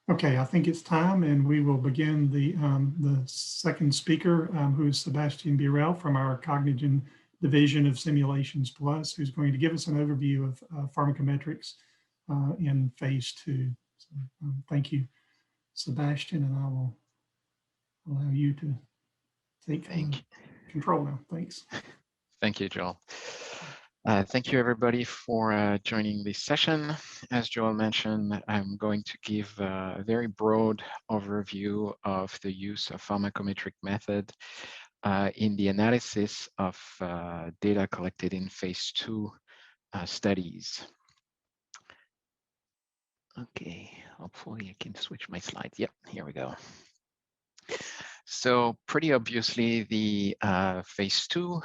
Okay, I think it's time, and we will begin the second speaker, who is Sebastian Burrell from our Cognigen Division of Simulations Plus, who's going to give us an overview of pharmacometrics in phase 2. So, thank you, Sebastian, and I will allow you to take control now. Thanks. Thank you, Joel. Thank you, everybody, for joining this session. As Joel mentioned, I'm going to give a very broad overview of the use of pharmacometric method in the analysis of data collected in phase 2 studies. Okay, hopefully I can switch my slides. Yep, here we go. So pretty obviously, the phase 2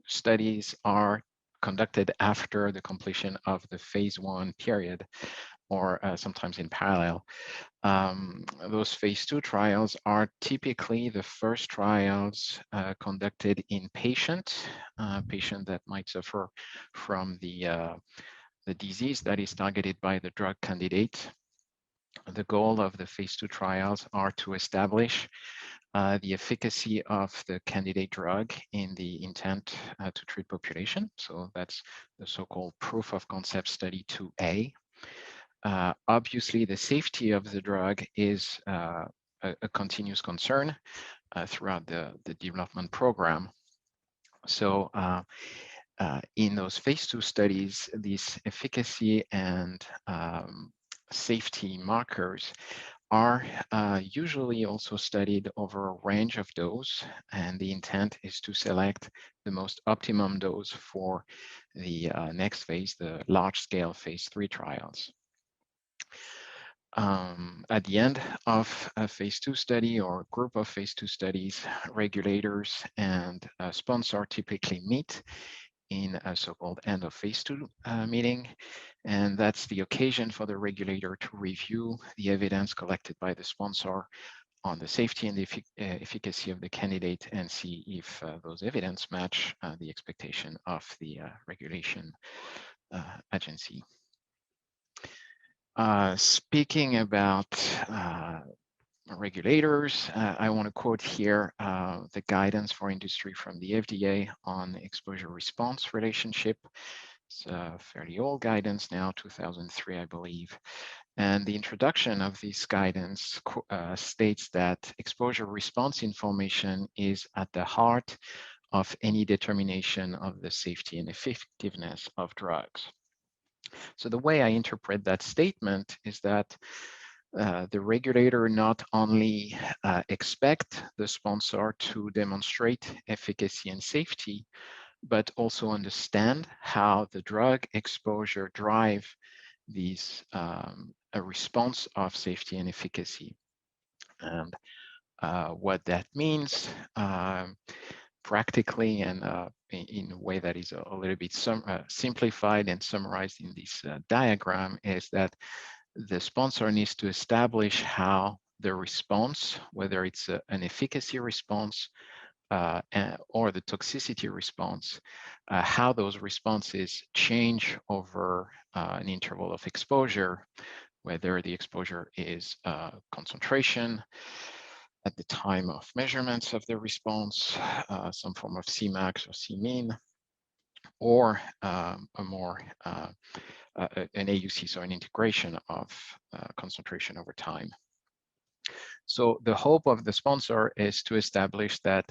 studies are conducted after the completion of the phase 1 period, or sometimes in parallel. Those phase 2 trials are typically the first trials conducted in patient that might suffer from the disease that is targeted by the drug candidate. The goal of the phase 2 trials are to establish the efficacy of the candidate drug in the intent to treat population. So that's the so-called proof of concept study 2A. Obviously, the safety of the drug is a continuous concern throughout the development program. So in those phase 2 studies, these efficacy and safety markers are usually also studied over a range of dose, and the intent is to select the most optimum dose for the next phase, the large-scale phase 3 trials. At the end of a phase 2 study or a group of phase 2 studies, regulators and sponsor typically meet in a so-called end of phase 2 meeting. And that's the occasion for the regulator to review the evidence collected by the sponsor on the safety and the efficacy of the candidate and see if those evidence match the expectation of the regulation agency. Speaking about regulators, I want to quote here the guidance for industry from the FDA on exposure-response relationship. It's a fairly old guidance now, 2003, I believe. And the introduction of this guidance states that exposure-response information is at the heart of any determination of the safety and effectiveness of drugs. So the way I interpret that statement is that the regulator not only expect the sponsor to demonstrate efficacy and safety, but also understand how the drug exposure drive these a response of safety and efficacy. And what that means practically and in a way that is a little bit simplified and summarized in this diagram is that the sponsor needs to establish how the response, whether it's an efficacy response or the toxicity response, how those responses change over an interval of exposure, whether the exposure is concentration at the time of measurements of the response, some form of Cmax or Cmean, or a more an AUC, so an integration of concentration over time. So the hope of the sponsor is to establish that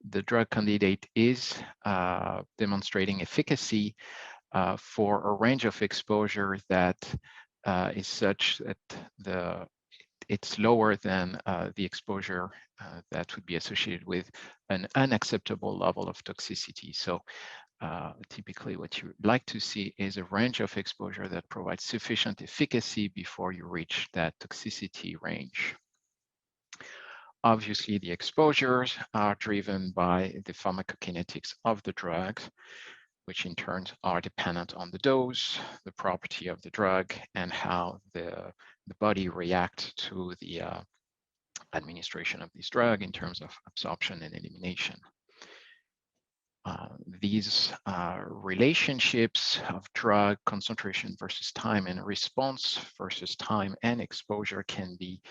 the drug candidate is demonstrating efficacy for a range of exposure that is such that it's lower than the exposure that would be associated with an unacceptable level of toxicity. So typically what you would like to see is a range of exposure that provides sufficient efficacy before you reach that toxicity range. Obviously, the exposures are driven by the pharmacokinetics of the drug, which in turn are dependent on the dose, the property of the drug, and how the body reacts to the administration of this drug in terms of absorption and elimination. These relationships of drug concentration versus time and response versus time and exposure can be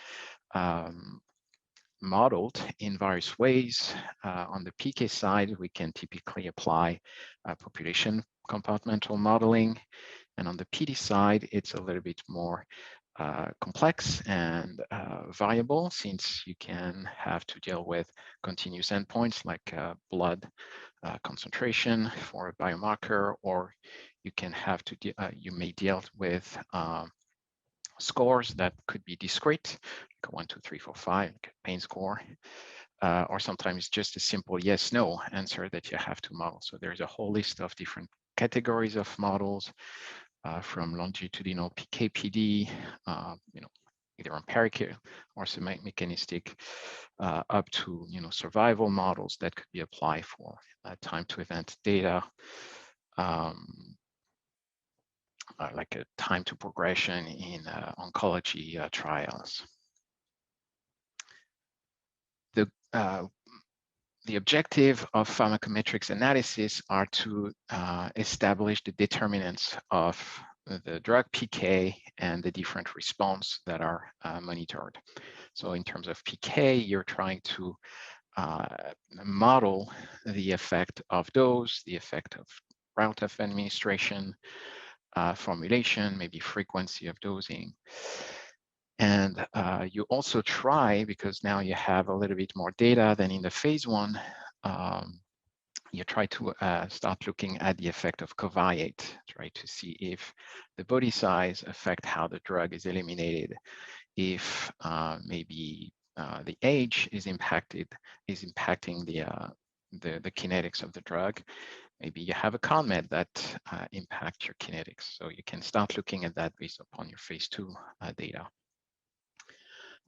modeled in various ways. On the PK side, we can typically apply population compartmental modeling. And on the PD side, it's a little bit more complex and variable, since you can have to deal with continuous endpoints like blood concentration for a biomarker, or you can have to you may deal with scores that could be discrete, like 1, 2, 3, 4, 5, like a pain score, or sometimes just a simple yes/no answer that you have to model. So there's a whole list of different categories of models, from longitudinal PK/PD, either empirical or mechanistic, up to survival models that could be applied for time to event data, like a time to progression in oncology trials. The objective of pharmacometrics analysis are to establish the determinants of the drug PK and the different response that are monitored. So in terms of PK, you're trying to model the effect of dose, the effect of route of administration, formulation, maybe frequency of dosing. And you also try, because now you have a little bit more data than in the phase 1, you try to start looking at the effect of covariate, try to see if the body size affect how the drug is eliminated, if maybe the age is impacting the kinetics of the drug. Maybe you have a conmed that impacts your kinetics. So you can start looking at that based upon your phase 2 data.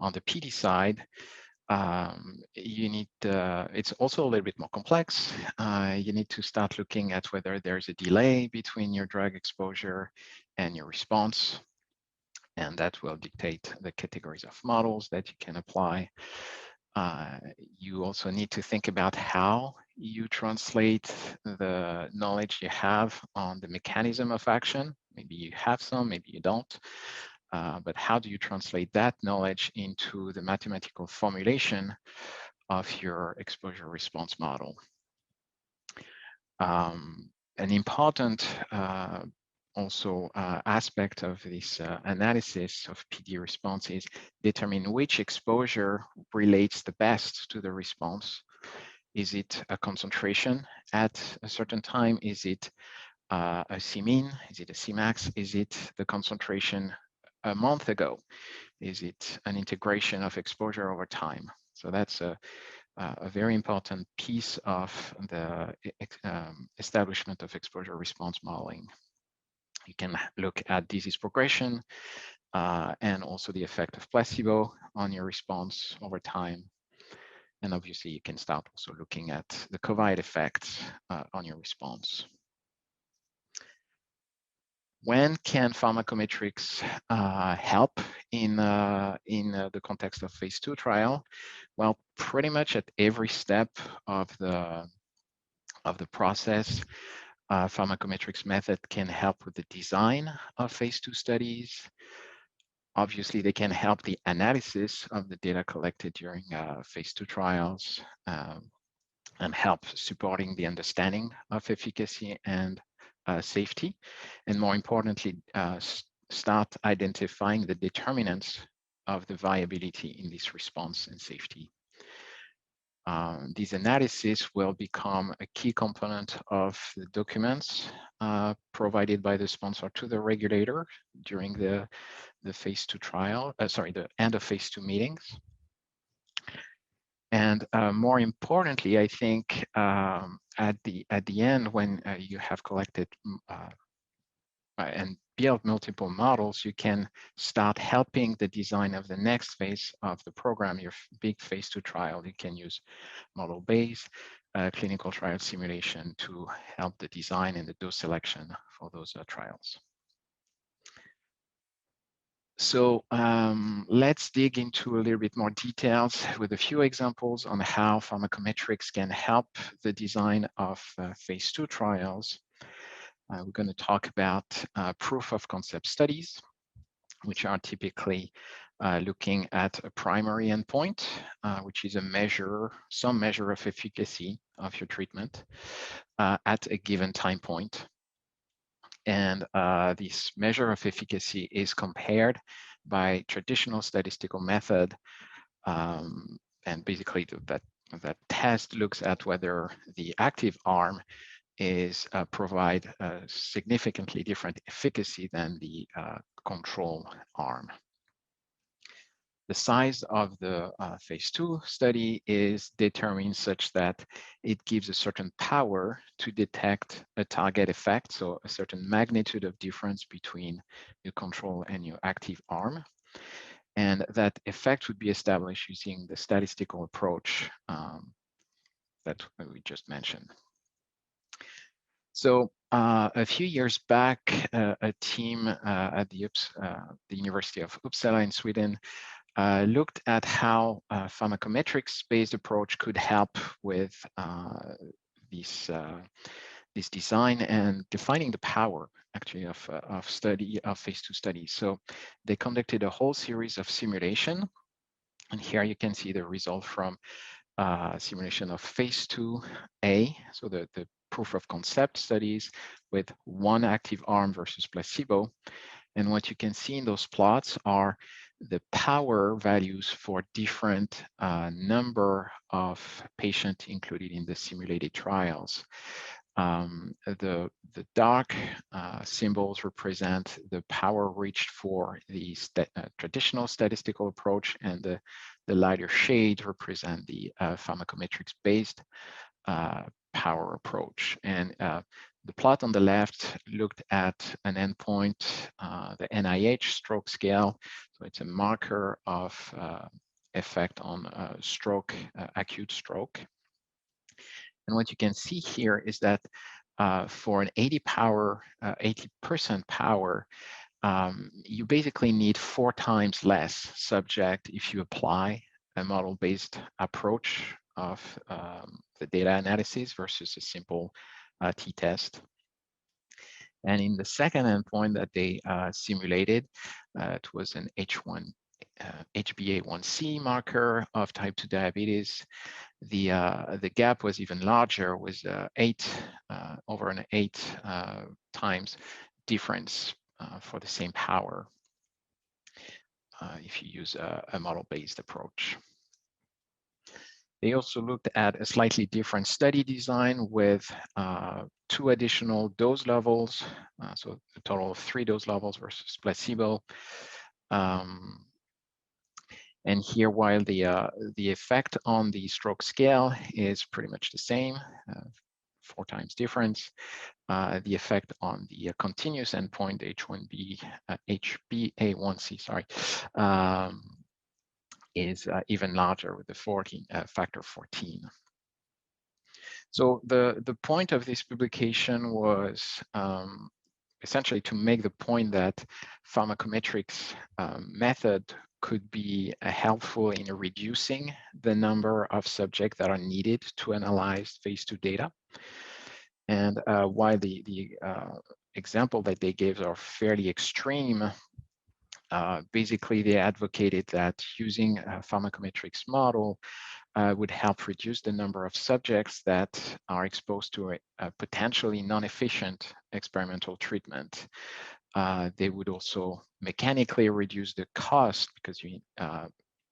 On the PD side, you need, it's also a little bit more complex. You need to start looking at whether there's a delay between your drug exposure and your response. And that will dictate the categories of models that you can apply. You also need to think about how you translate the knowledge you have on the mechanism of action. Maybe you have some, maybe you don't. But how do you translate that knowledge into the mathematical formulation of your exposure response model? An important aspect of this analysis of PD response is determine which exposure relates the best to the response. Is it a concentration at a certain time? Is it a Cmin? Is it a Cmax? Is it the concentration a month ago? Is it an integration of exposure over time? So that's a very important piece of the establishment of exposure response modeling. You can look at disease progression and also the effect of placebo on your response over time. And obviously, you can start also looking at the covariate effects on your response. When can pharmacometrics help in the context of phase 2 trial? Well, pretty much at every step of the process, pharmacometrics method can help with the design of phase 2 studies. Obviously, they can help the analysis of the data collected during phase 2 trials and help supporting the understanding of efficacy and safety, and more importantly, start identifying the determinants of the viability in this response and safety. These analyses will become a key component of the documents provided by the sponsor to the regulator during the phase 2 trial, the end of phase 2 meetings. And more importantly, I think at the end, when you have collected and built multiple models, you can start helping the design of the next phase of the program, your big phase 2 trial. You can use model-based clinical trial simulation to help the design and the dose selection for those trials. So let's dig into a little bit more details with a few examples on how pharmacometrics can help the design of phase 2 trials. We're going to talk about proof of concept studies, which are typically looking at a primary endpoint, which is some measure of efficacy of your treatment at a given time point. And this measure of efficacy is compared by traditional statistical method. And basically that test looks at whether the active arm is provide a significantly different efficacy than the control arm. The size of the phase 2 study is determined such that it gives a certain power to detect a target effect, so a certain magnitude of difference between your control and your active arm. And that effect would be established using the statistical approach that we just mentioned. So a few years back, a team at the University of Uppsala in Sweden looked at how a pharmacometrics-based approach could help with this design and defining the power actually of phase 2 studies. So they conducted a whole series of simulation, and here you can see the result from simulation of phase 2A, so the proof of concept studies with one active arm versus placebo. And what you can see in those plots are the power values for different number of patients included in the simulated trials. The dark symbols represent the power reached for the traditional statistical approach, and the lighter shades represent the pharmacometrics-based power approach. And the plot on the left looked at an endpoint, the NIH stroke scale. So it's a marker of effect on stroke, acute stroke. And what you can see here is that for an 80% power, you basically need 4 times less subject if you apply a model-based approach of the data analysis versus a simple t-test. And in the second endpoint that they simulated, it was an HbA1c marker of type 2 diabetes. The gap was even larger, was over an 8 times difference for the same power if you use a model-based approach. They also looked at a slightly different study design with 2 additional dose levels, so a total of 3 dose levels versus placebo. And here, while the effect on the stroke scale is pretty much the same, 4 times difference, the effect on the continuous endpoint, HbA1c, sorry, is even larger with the factor 14. So the point of this publication was essentially to make the point that pharmacometrics method could be helpful in reducing the number of subjects that are needed to analyze phase 2 data. And while the example that they gave are fairly extreme, basically they advocated that using a pharmacometrics model would help reduce the number of subjects that are exposed to a potentially non-efficient experimental treatment. They would also mechanically reduce the cost because you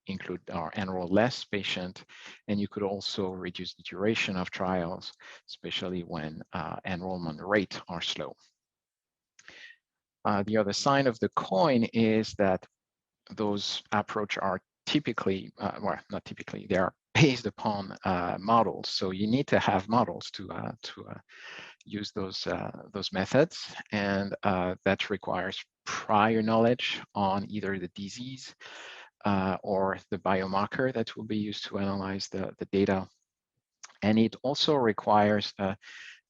include or enroll less patient, and you could also reduce the duration of trials, especially when enrollment rates are slow. The other side of the coin is that those approaches are typically, well, not typically, they are based upon models. So you need to have models to use those methods, and that requires prior knowledge on either the disease or the biomarker that will be used to analyze the data. And it also requires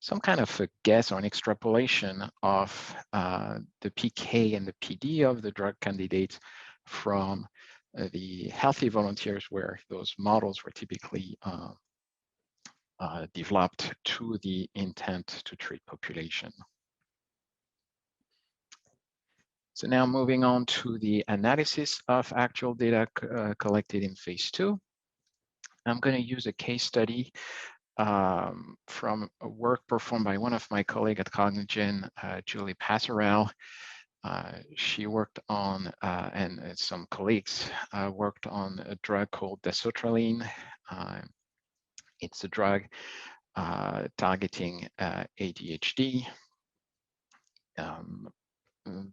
some kind of a guess or an extrapolation of the PK and the PD of the drug candidates from the healthy volunteers, where those models were typically developed, to the intent to treat population. So now moving on to the analysis of actual data collected in phase 2. I'm going to use a case study from a work performed by one of my colleagues at Cognigen, Julie Passerell. She worked on, and some colleagues worked on a drug called Dasotraline. It's a drug targeting ADHD.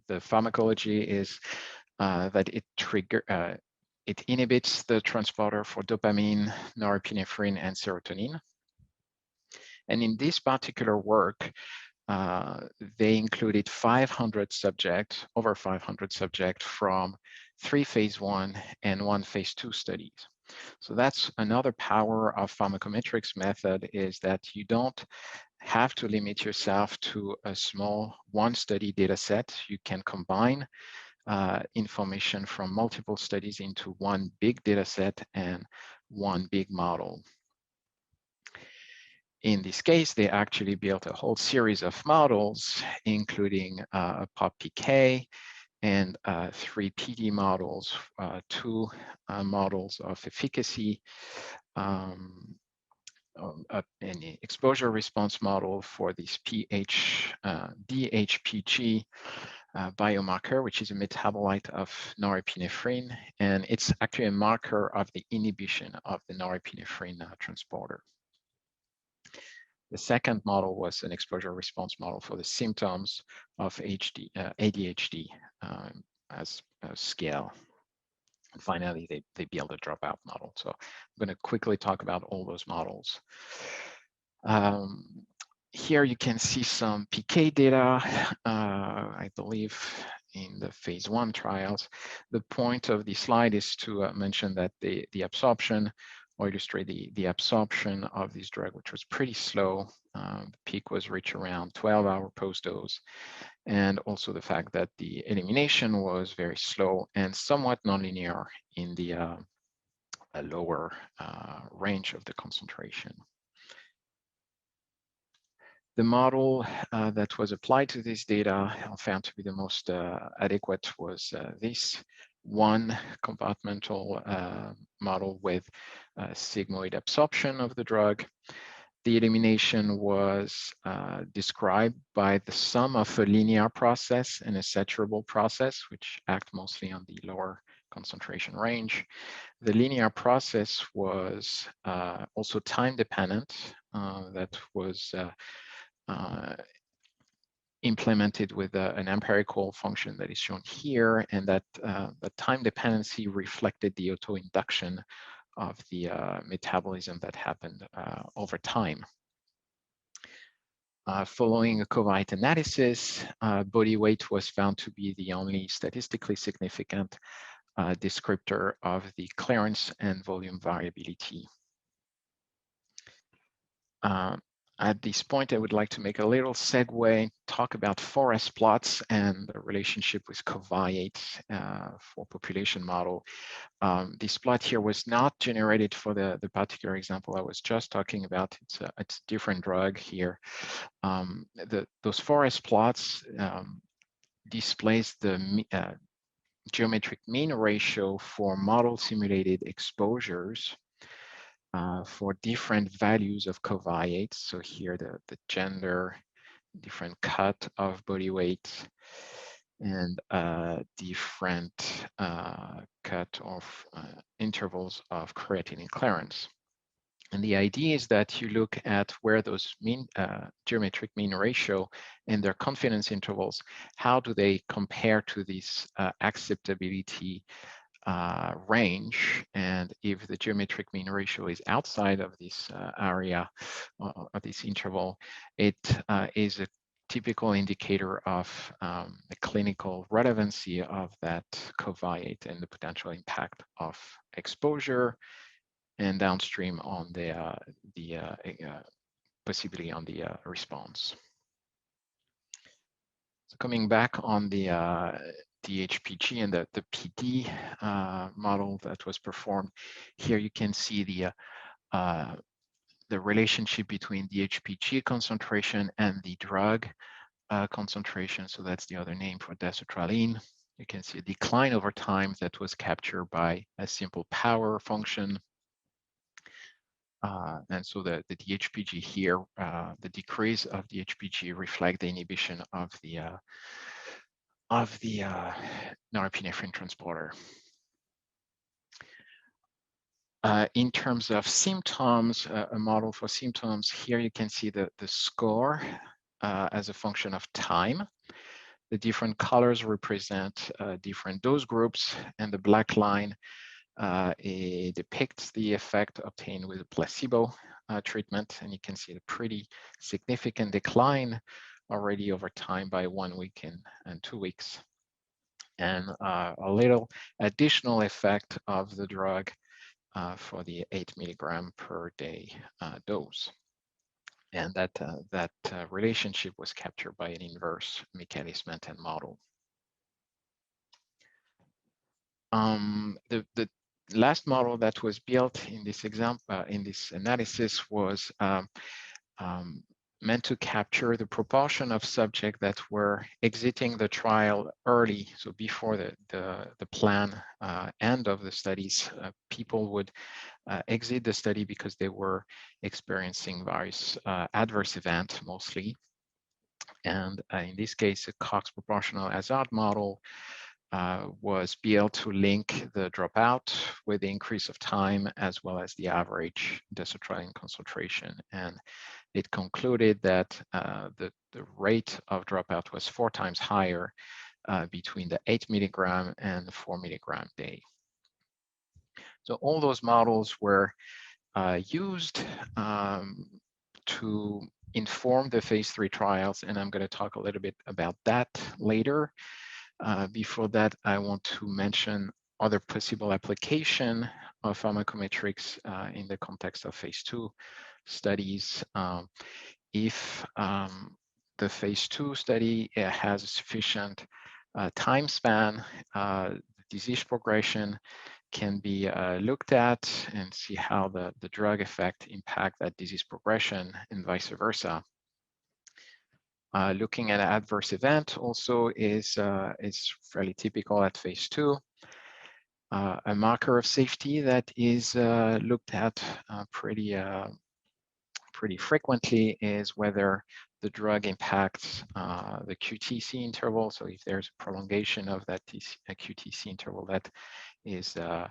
The pharmacology is that it inhibits the transporter for dopamine, norepinephrine, and serotonin. And in this particular work, they included 500 subjects, over 500 subjects from 3 phase 1 and 1 phase 2 studies. So that's another power of pharmacometrics method, is that you don't have to limit yourself to a small one study data set. You can combine information from multiple studies into one big data set and one big model. In this case, they actually built a whole series of models, including a pop PK and 3 PD models, 2 models of efficacy, an exposure response model for this DHPG biomarker, which is a metabolite of norepinephrine, and it's actually a marker of the inhibition of the norepinephrine transporter. The second model was an exposure response model for the symptoms of ADHD as a scale. And finally, they built a dropout model. So I'm going to quickly talk about all those models. Here you can see some PK data, I believe, in the phase 1 trials. The point of the slide is to mention that the absorption, or illustrate the absorption of this drug, which was pretty slow. The peak was reached around 12-hour post-dose, and also the fact that the elimination was very slow and somewhat nonlinear in the lower range of the concentration. The model that was applied to this data found to be the most adequate was this one compartmental model with sigmoid absorption of the drug. The elimination was described by the sum of a linear process and a saturable process, which act mostly on the lower concentration range. The linear process was also time dependent. That was implemented with an empirical function that is shown here, and that the time dependency reflected the autoinduction of the metabolism that happened over time. Following a covariate analysis, body weight was found to be the only statistically significant descriptor of the clearance and volume variability. At this point, I would like to make a little segue, talk about Forrest Plots and the relationship with covariate for population model. This plot here was not generated for the particular example I was just talking about. It's a different drug here. Those Forrest Plots displays the geometric mean ratio for model simulated exposures for different values of covariates. So here the gender, different cut of body weight, and different cut of intervals of creatinine clearance. And the idea is that you look at where those geometric mean ratio and their confidence intervals, how do they compare to this acceptability range, and if the geometric mean ratio is outside of this area, of this interval, it is a typical indicator of the clinical relevancy of that covariate and the potential impact of exposure and downstream on the possibly on the response. So coming back on the DHPG and the PD model that was performed, here you can see the relationship between DHPG concentration and the drug concentration. So that's the other name for Dasotraline. You can see a decline over time that was captured by a simple power function. And so the DHPG here, the decrease of DHPG reflect the inhibition of the norepinephrine transporter. In terms of symptoms, a model for symptoms, here you can see the score as a function of time. The different colors represent different dose groups, and the black line it depicts the effect obtained with a placebo treatment, and you can see a pretty significant decline already over time by 1 week and 2 weeks, and a little additional effect of the drug for the 8 milligram per day dose. And that relationship was captured by an inverse mechanism and model. The last model that was built in this example, in this analysis, was meant to capture the proportion of subjects that were exiting the trial early. So before the plan end of the studies, people would exit the study because they were experiencing various adverse events mostly. And in this case, a Cox proportional hazard model was built to link the dropout with the increase of time as well as the average Dasotraline concentration. And it concluded that the rate of dropout was 4 times higher between the 8 milligram and the 4 milligram day. So all those models were used to inform the phase 3 trials, and I'm going to talk a little bit about that later. Before that, I want to mention other possible application of pharmacometrics in the context of phase 2 studies. If the phase 2 study has a sufficient time span, disease progression can be looked at and see how the drug effect impact that disease progression and vice versa. Looking at adverse event also is fairly typical at phase 2. A marker of safety that is looked at pretty frequently is whether the drug impacts the QTC interval. So if there's a prolongation of that QTC interval, that is a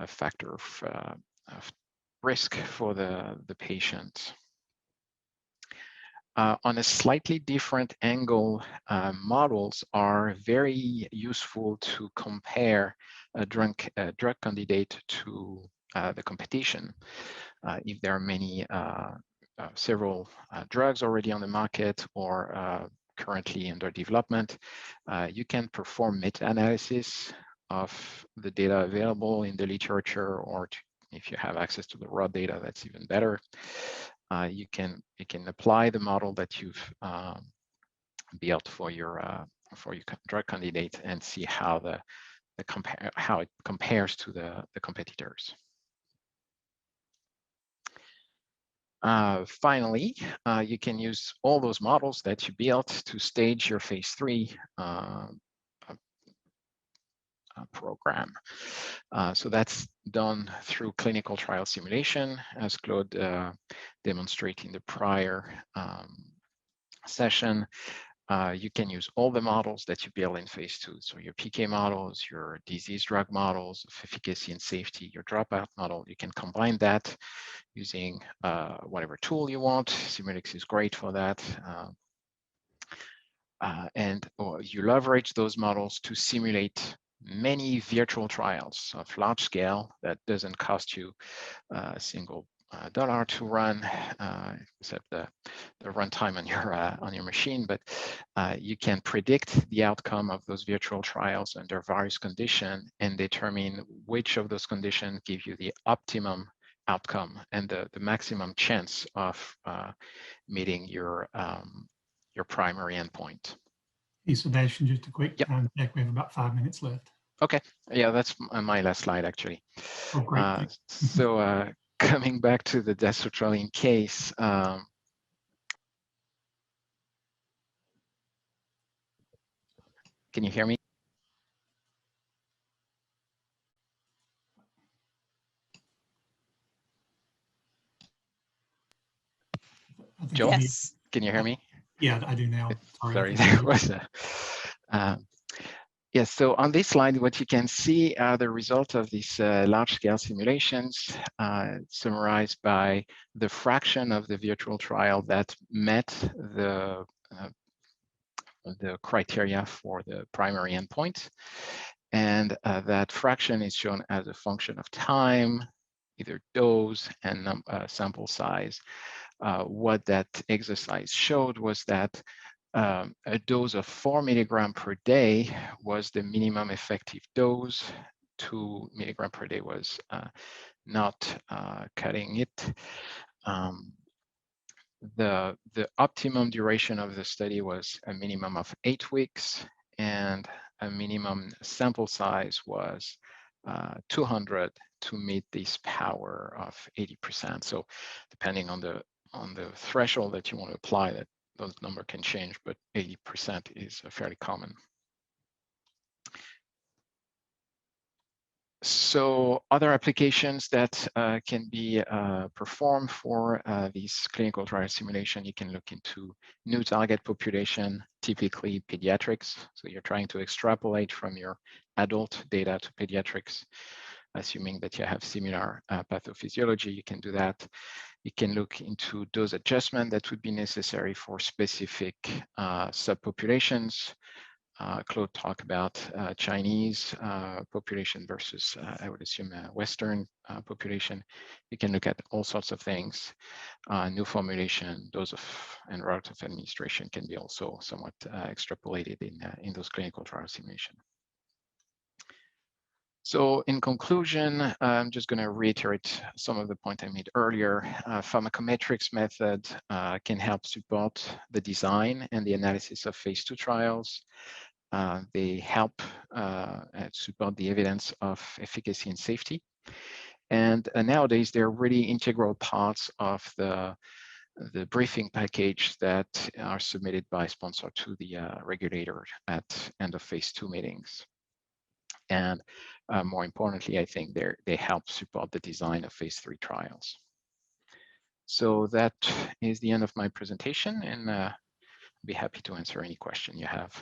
factor of risk for the patient. On a slightly different angle, models are very useful to compare a drug candidate to the competition. If there are several drugs already on the market or currently under development, you can perform meta-analysis of the data available in the literature, or if you have access to the raw data, that's even better. You can apply the model that you've built for your drug candidate and see how how it compares to the competitors. Finally, you can use all those models that you built to stage your phase 3 program. So that's done through clinical trial simulation, as Claude demonstrated in the prior session. You can use all the models that you build in phase 2. So your PK models, your disease drug models of efficacy and safety, your dropout model, you can combine that using whatever tool you want. Simulix is great for that. Or you leverage those models to simulate many virtual trials of large scale that doesn't cost you a single dollar to run, except the runtime on your machine. But you can predict the outcome of those virtual trials under various conditions and determine which of those conditions give you the optimum outcome and the maximum chance of meeting your primary endpoint. Hey, Sebastian, just a quick Yep. time check. We have about 5 minutes left. Okay. Yeah, that's my last slide, actually. Oh, great. So coming back to the Dasotraline case, can you hear me? Joe? Yes. Can you hear me? Yeah, I do now. Sorry, there was a. Yes, so on this slide, what you can see are the result of these large-scale simulations summarized by the fraction of the virtual trial that met the criteria for the primary endpoint. And that fraction is shown as a function of time, either dose and sample size. What that exercise showed was that a dose of 4 milligrams per day was the minimum effective dose. 2 milligrams per day was not cutting it. The optimum duration of the study was a minimum of 8 weeks, and a minimum sample size was 200 to meet this power of 80%. So depending on the threshold that you want to apply, that those number can change, but 80% is fairly common. So other applications that can be performed for these clinical trial simulation, you can look into new target population, typically pediatrics. So you're trying to extrapolate from your adult data to pediatrics, assuming that you have similar pathophysiology, you can do that. You can look into dose adjustment that would be necessary for specific subpopulations. Claude talked about Chinese population versus, I would assume, Western population. You can look at all sorts of things. New formulation, dose of and route of administration can be also somewhat extrapolated in those clinical trial simulation. So in conclusion, I'm just going to reiterate some of the points I made earlier. Pharmacometrics method can help support the design and the analysis of phase 2 trials. They help support the evidence of efficacy and safety. And nowadays, they're really integral parts of the briefing package that are submitted by sponsor to the regulator at end of phase 2 meetings. And more importantly, I think they help support the design of phase 3 trials. So that is the end of my presentation, and I'll be happy to answer any question you have.